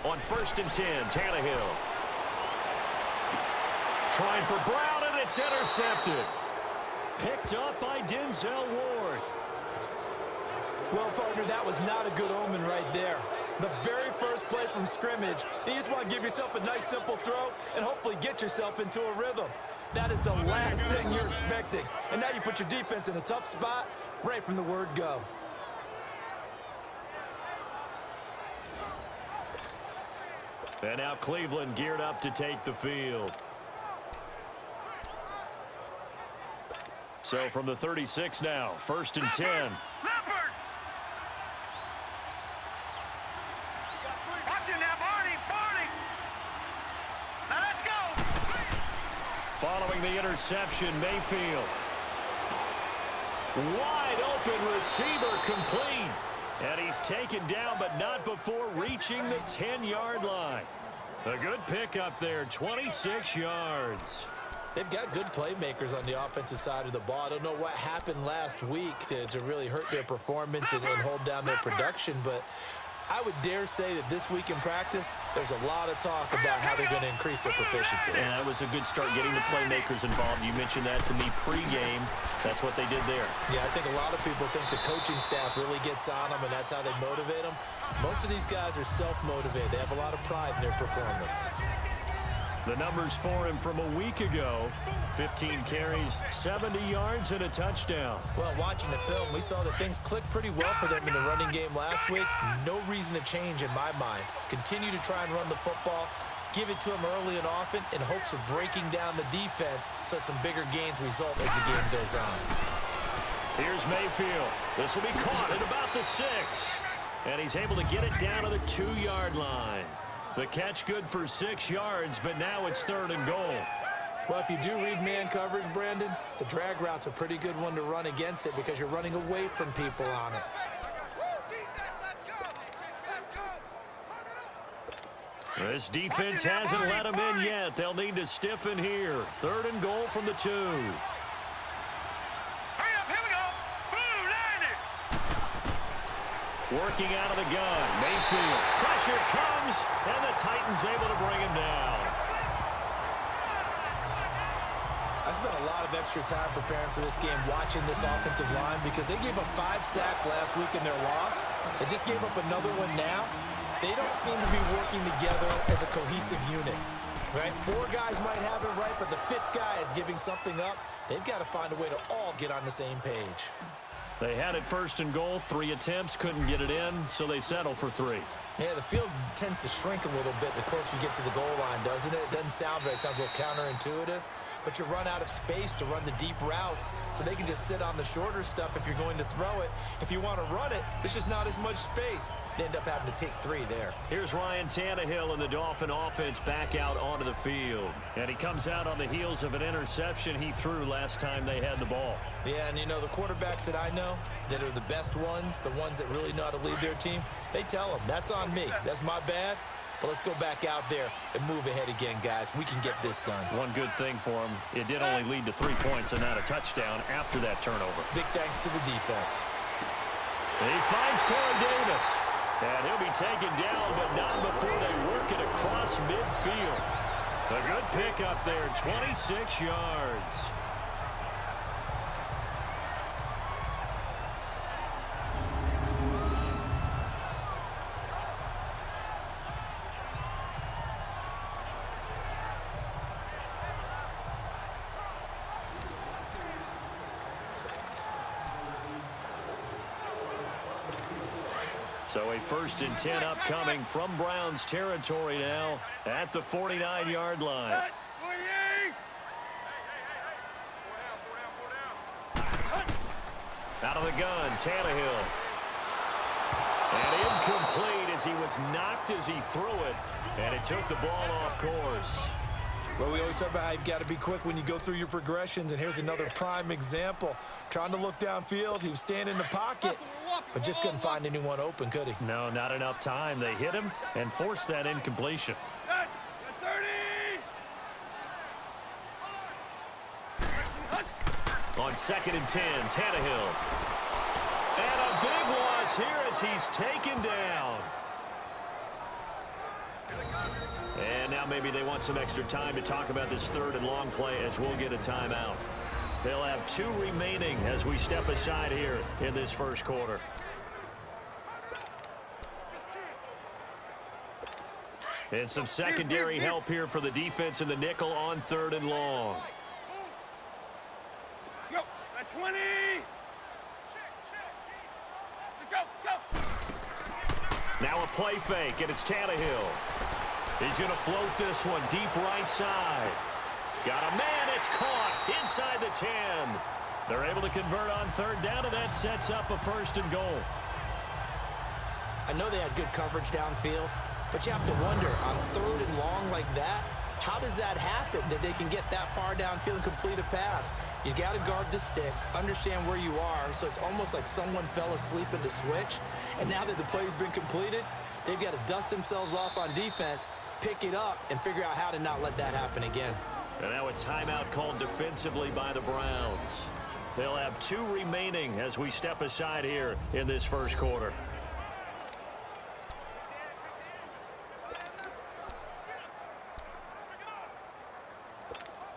On 1st and 10, Tannehill. Trying for Brown, and it's intercepted. Picked up by Denzel Ward. Well, partner, that was not a good omen right there. The very first play from scrimmage, you just want to give yourself a nice, simple throw and hopefully get yourself into a rhythm. That is the last thing you're expecting. And now you put your defense in a tough spot right from the word go. And now Cleveland geared up to take the field. So from the 36 now, 1st and 10. Watching that, Barney. Now let's go. Following the interception, Mayfield. Wide open receiver complete. And he's taken down, but not before reaching the 10-yard line. A good pickup there, 26 yards. They've got good playmakers on the offensive side of the ball. I don't know what happened last week to really hurt their performance and hold down their production, but I would dare say that this week in practice, there's a lot of talk about how they're going to increase their proficiency. And that was a good start getting the playmakers involved. You mentioned that to me pregame. That's what they did there. Yeah, I think a lot of people think the coaching staff really gets on them, and that's how they motivate them. Most of these guys are self-motivated. They have a lot of pride in their performance. The numbers for him from a week ago, 15 carries, 70 yards, and a touchdown. Well, watching the film, we saw that things clicked pretty well for them in the running game last week. No reason to change in my mind. Continue to try and run the football, give it to them early and often in hopes of breaking down the defense so some bigger gains result as the game goes on. Here's Mayfield. This will be caught at about the 6. And he's able to get it down to the 2-yard line. The catch good for 6 yards, but now it's 3rd and goal. Well, if you do read man coverage, Brandon, the drag route's a pretty good one to run against it because you're running away from people on it. This defense hasn't let them in yet. They'll need to stiffen here. 3rd and goal from the 2. Working out of the gun, Mayfield. Pressure comes, and the Titans able to bring him down. I spent a lot of extra time preparing for this game, watching this offensive line, because they gave up 5 sacks last week in their loss. They just gave up another one now. They don't seem to be working together as a cohesive unit, right? 4 guys might have it right, but the 5th guy is giving something up. They've got to find a way to all get on the same page. They had it 1st and goal, 3 attempts, couldn't get it in, so they settle for 3. Yeah, the field tends to shrink a little bit the closer you get to the goal line, doesn't it? It doesn't sound right. It sounds a little counterintuitive. But you run out of space to run the deep routes, so they can just sit on the shorter stuff if you're going to throw it. If you want to run it, there's just not as much space. They end up having to take 3 there. Here's Ryan Tannehill and the Dolphin offense back out onto the field. And he comes out on the heels of an interception he threw last time they had the ball. Yeah, and you know, the quarterbacks that I know that are the best ones, the ones that really know how to lead their team, they tell them, that's on me. That's my bad. But let's go back out there and move ahead again, guys. We can get this done. One good thing for him, it did only lead to 3 points and not a touchdown after that turnover. Big thanks to the defense. He finds Corey Davis. And he'll be taken down, but not before they work it across midfield. A good pickup there, 26 yards. So a 1st and 10 upcoming from Browns territory now at the 49-yard line. Out of the gun, Tannehill. And incomplete as he was knocked as he threw it. And it took the ball off course. Well, we always talk about how you've got to be quick when you go through your progressions, and here's another prime example. Trying to look downfield, he was standing in the pocket, but just couldn't find anyone open, could he? No, not enough time. They hit him and forced that incompletion. On on 2nd and 10, Tannehill. And a big loss here as he's taken down. And now maybe they want some extra time to talk about this 3rd and long play as we'll get a timeout. They'll have 2 remaining as we step aside here in this first quarter. And some secondary help here for the defense in the nickel on 3rd and long. Go. 20. Go, go. Now a play fake, and it's Tannehill. He's going to float this one deep right side. Got a man, it's caught inside the 10. They're able to convert on 3rd down, and that sets up a 1st and goal. I know they had good coverage downfield, but you have to wonder, on 3rd and long like that, how does that happen, that they can get that far downfield and complete a pass? You got to guard the sticks, understand where you are, so it's almost like someone fell asleep at the switch, and now that the play's been completed, they've got to dust themselves off on defense, pick it up, and figure out how to not let that happen again. And now a timeout called defensively by the Browns. They'll have 2 remaining as we step aside here in this first quarter.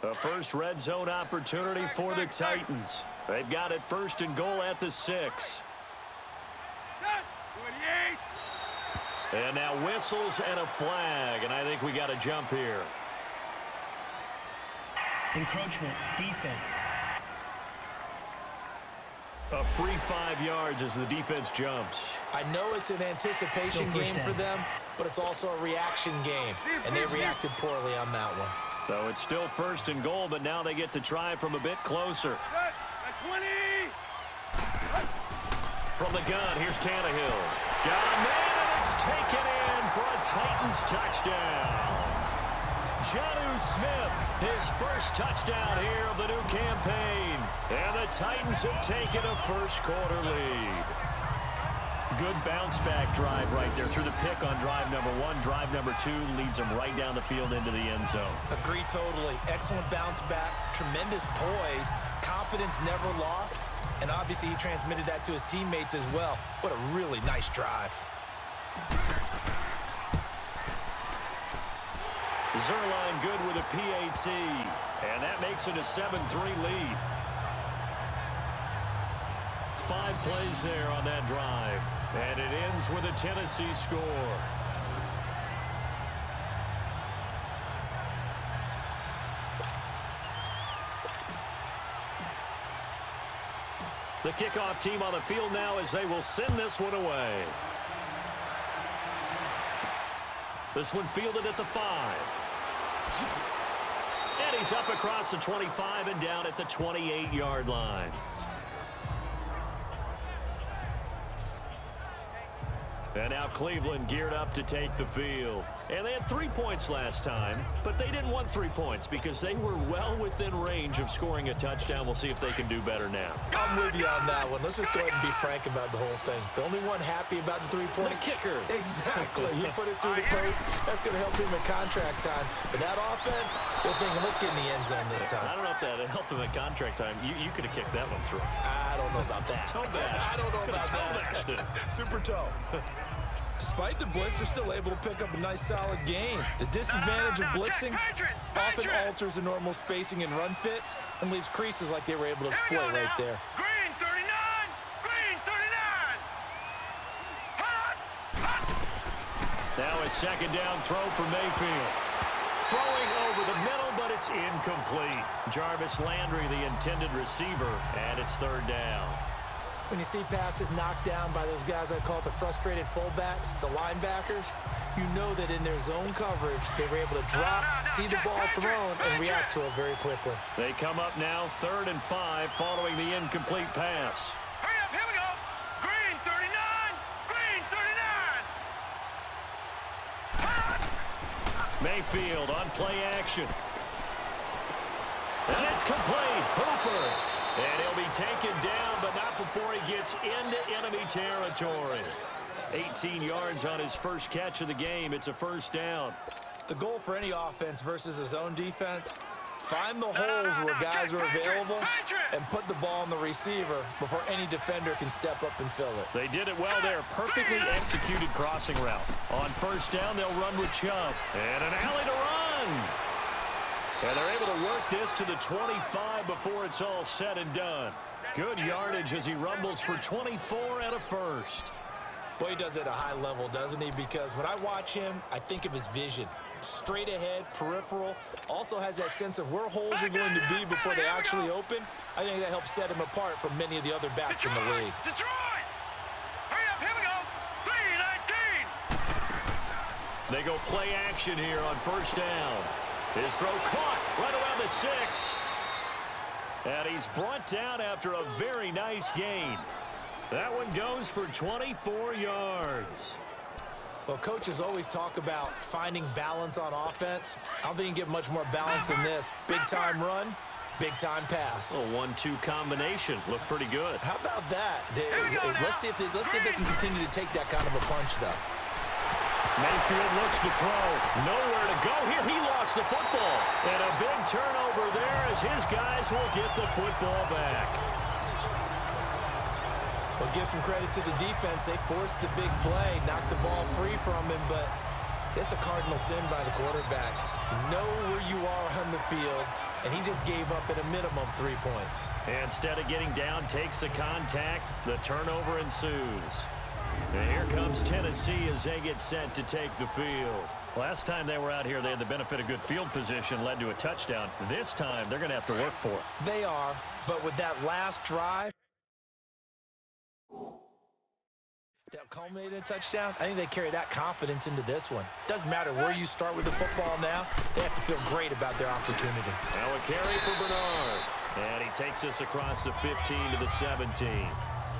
A first red zone opportunity for the Titans. They've got it 1st and goal at the 6. And now whistles and a flag, and I think we got a jump here. Encroachment, defense. A free 5 yards as the defense jumps. I know it's an anticipation game for them, but it's also a reaction game, and they reacted poorly on that one. So it's still 1st and goal, but now they get to try from a bit closer. 20. From the gun, here's Tannehill. Got a man, and it's taken in for a Titans touchdown. Jonnu Smith, his first touchdown here of the new campaign. And the Titans have taken a first quarter lead. Good bounce-back drive right there through the pick on drive number 1. Drive number 2 leads them right down the field into the end zone. Agree totally. Excellent bounce back, tremendous poise, confidence never lost, and obviously he transmitted that to his teammates as well. What a really nice drive. Zuerlein good with a PAT, and that makes it a 7-3 lead. 5 plays there on that drive, and it ends with a Tennessee score. The kickoff team on the field now as they will send this one away. This one fielded at the 5. And he's up across the 25 and down at the 28-yard line. And now Cleveland geared up to take the field. And they had 3 points last time, but they didn't want 3 points because they were well within range of scoring a touchdown. We'll see if they can do better now. I'm with you on that one. Let's just go ahead and be frank about the whole thing. The only one happy about the 3-point. The kicker. Exactly. You put it through the post. That's going to help him in contract time. But that offense, they're thinking, let's get in the end zone this time. I don't know if that helped him at contract time. You could have kicked that one through. I don't know about that. Toe bash. I don't know about that. Super toe. Despite the blitz, they're still able to pick up a nice, solid gain. The disadvantage of blitzing often alters the normal spacing and run fits and leaves creases like they were able to exploit right there. Green 39. Green 39. Now a second down throw for Mayfield. Throwing over the middle, but it's incomplete. Jarvis Landry, the intended receiver, and it's 3rd down. When you see passes knocked down by those guys I call the frustrated fullbacks, the linebackers, you know that in their zone coverage, they were able to drop, see the ball thrown, and react to it very quickly. They come up now 3rd and 5 following the incomplete pass. Hurry up, here we go. Green 39. Green 39. Mayfield on play action. And it's complete. Hooper. And he'll be taken down, but not before he gets into enemy territory. 18 yards on his first catch of the game. It's a 1st down. The goal for any offense versus a zone defense, Find the holes where guys are available and put the ball on the receiver before any defender can step up and fill it. They did it well there. Perfectly executed crossing route. On first down, they'll run with Chubb. And an alley to run. And they're able to work this to the 25 before it's all said and done. Good yardage as he rumbles for 24 and a first. Boy, he does it at a high level, doesn't he? Because when I watch him, I think of his vision. Straight ahead, peripheral, also has that sense of where holes are going to be before they actually open. I think that helps set him apart from many of the other backs in the league. Detroit! Hurry up, here we go! 3-19! They go play action here on first down. His throw caught right around the 6. And he's brought down after a very nice gain. That one goes for 24 yards. Well, coaches always talk about finding balance on offense. I don't think you can get much more balance than this. Big-time run, big-time pass. A 1-2 combination. Looked pretty good. How about that? Let's see if they can continue to take that kind of a punch, though. Mayfield looks to throw. Nowhere to go here. He lost the football. And a big turnover there as his guys will get the football back. Well, give some credit to the defense. They forced the big play, knocked the ball free from him, but it's a cardinal sin by the quarterback. Know where you are on the field, and he just gave up at a minimum 3 points. And instead of getting down, takes the contact. The turnover ensues. And here comes Tennessee as they get set to take the field. Last time they were out here, they had the benefit of good field position, led to a touchdown. This time, they're going to have to work for it. They are, but with that last drive, that culminated in a touchdown, I think they carry that confidence into this one. Doesn't matter where you start with the football now, they have to feel great about their opportunity. Now a carry for Bernard. And he takes us across the 15 to the 17.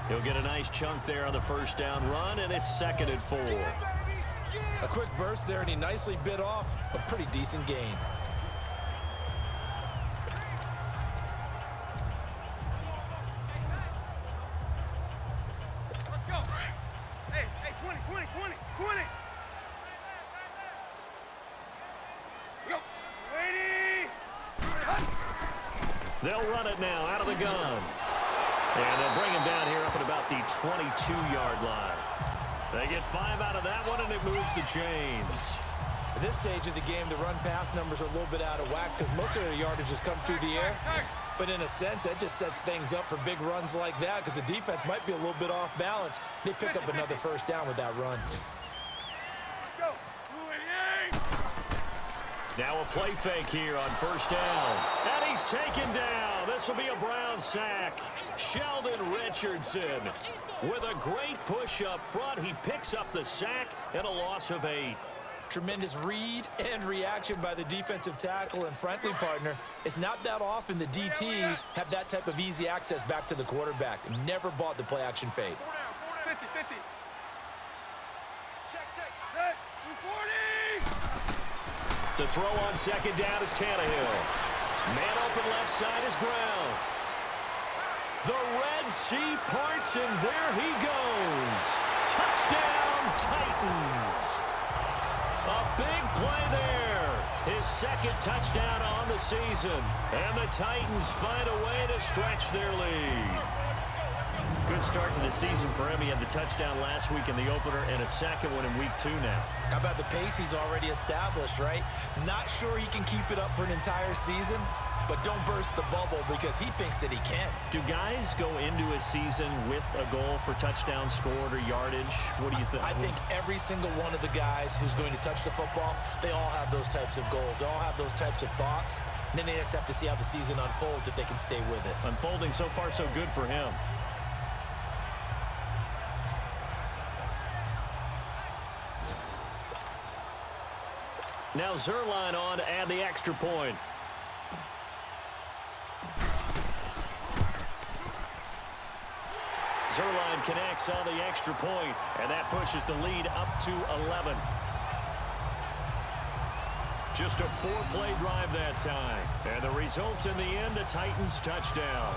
He'll get a nice chunk there on the first down run, and it's 2nd and 4. A quick burst there, and he nicely bit off a pretty decent gain. Let's go! Hey, 20! Go! Ready! They'll run it now out of the gun. And they'll bring him down here up at about the 22-yard line. They get 5 out of that one, and it moves the chains. At this stage of the game, the run-pass numbers are a little bit out of whack because most of their yardage has come through the air. But in a sense, that just sets things up for big runs like that because the defense might be a little bit off balance. They pick up another first down with that run. Let's go! 288! Now a play fake here on first down. And he's taken down. This will be a Brown sack. Sheldon Richardson with a great push up front. He picks up the sack and a loss of 8. Tremendous read and reaction by the defensive tackle. And frankly, partner, it's not that often the DTs have that type of easy access back to the quarterback. Never bought the play-action fake. 50, 50. Check. Set. 240! To throw on second down is Tannehill. Man open left side is Brown. The Red Sea parts, and there he goes. Touchdown, Titans. A big play there. His 2nd touchdown on the season. And the Titans find a way to stretch their lead. Good start to the season for him. He had the touchdown last week in the opener and a 2nd one in week 2 now. How about the pace he's already established, right? Not sure he can keep it up for an entire season, but don't burst the bubble because he thinks that he can. Do guys go into a season with a goal for touchdowns scored or yardage? What do you think? I think every single one of the guys who's going to touch the football, they all have those types of goals. They all have those types of thoughts. And then they just have to see how the season unfolds if they can stay with it. Unfolding so far so good for him. Now Zuerlein on to add the extra point. Zuerlein connects on the extra point, and that pushes the lead up to 11. Just a 4-play drive that time. And the result in the end, a Titans touchdown.